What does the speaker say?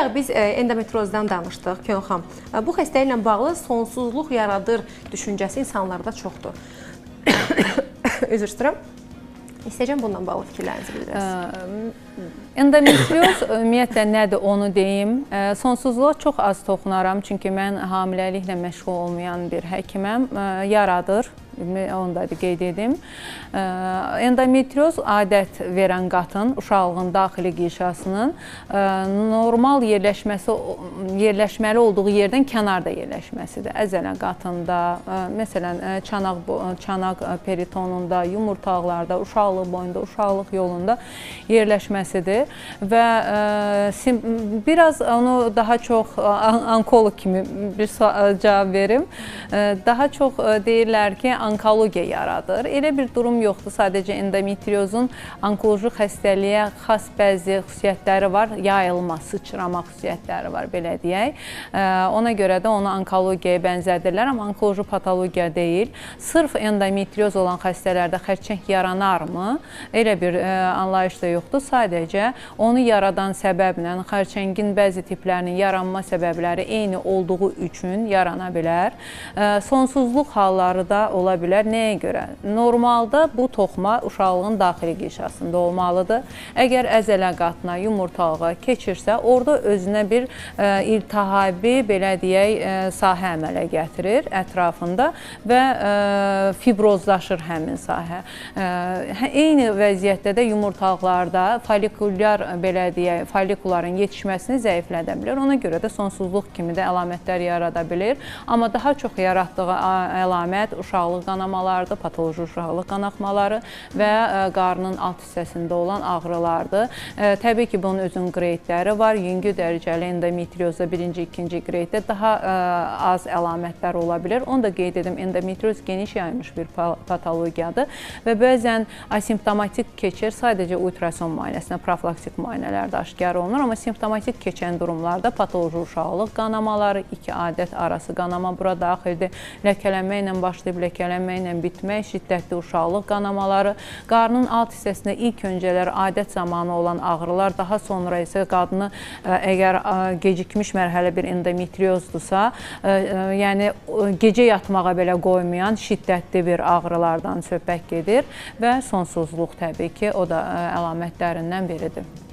Bayaq biz endometriozdan danışdıq, Kön xanım. Bu xəstəliklə bağlı sonsuzluq yaradır düşüncəsi insanlarda çoxdur. Üzr istəyirəm. İstəyəcəm bununla bağlı fikirlərinizi bildirəsiniz. Endometrioz ümumiyyətlə nədir onu deyim. Sonsuzluğa çox az toxunaram, çünki mən hamiləliklə məşğul olmayan bir həkiməm. Yaradır. Onu da qeyd edim. Endometrioz adət verən qatın, uşaqlığın daxili qişasının normal yerləşməli olduğu yerdən kənarda yerləşməsidir. Əzələ qatında, məsələn, çanaq peritonunda, yumurtaqlarda, uşaqlıq boyunda, uşaqlıq yolunda yerləşməsidir. Və biraz onu daha çox onkoloq kimi bir cavab verim. Daha çox deyirlər ki, onkologiya yaradır. Elə bir durum yoxdur. Sadəcə endometriozun onkoloji xəstəliyə xas bəzi xüsusiyyətləri var. Yayılma, sıçrama xüsusiyyətləri var, belə deyək. Ona görə də onu onkologiyaya bənzədirlər, amma onkoloji patologiya deyil. Sırf endometrioz olan xəstələrdə xərçəng yaranarmı? Elə bir anlayış da yoxdur. Sadəcə onu yaradan səbəblə xərçəngin bəzi tiplərinin yaranma səbəbləri eyni olduğu üçün yarana bilər. Sonsuzluq halları da ola bilər. Nəyə görə? Normalda bu toxuma uşaqlığın daxili qişasında olmalıdır. Əgər əzələ qatına, yumurtalığa keçirsə, orada özünə bir iltihabi, belə deyək, sahə əmələ gətirir ətrafında və fibrozlaşır həmin sahə. Eyni vəziyyətdə də yumurtalıqlarda folikulyar, belə deyək, folikuların yetişməsini zəiflədə bilir. Ona görə də sonsuzluq kimi də əlamətlər yarada bilir. Amma daha çox yaratdığı əlamət uşaqlıq qanamalardır, patoloji uşaqlıq qanaxmaları və qarnın alt hissəsində olan ağrılardır. Təbii ki, bunun özünün qreydləri var. Yüngül dərəcəli endometriozda birinci, ikinci qreyddə daha az əlamətlər ola bilir. Onu da qeyd edim, endometrioz geniş yayılmış bir patologiyadır və bəzən asimptomatik keçir, sadəcə ultrason müayinəsində, profilaktik müayinələrdə aşkar olunur, amma simptomatik keçən durumlarda patoloji uşaqlıq qanamaları, iki adət arası qanama bura daxildir. Ləkələnmə ilə başlayıb ləkələnmə ilə bitmək, şiddətli uşaqlıq qanamaları, qarnın alt hissəsində ilk öncələr adət zamanı olan ağrılar, daha sonra isə qadını əgər gecikmiş mərhələ bir endometriozdursa, yəni gecə yatmağa belə qoymayan şiddətli bir ağrılardan söhbət gedir və sonsuzluq təbii ki, o da əlamətlərindən biridir.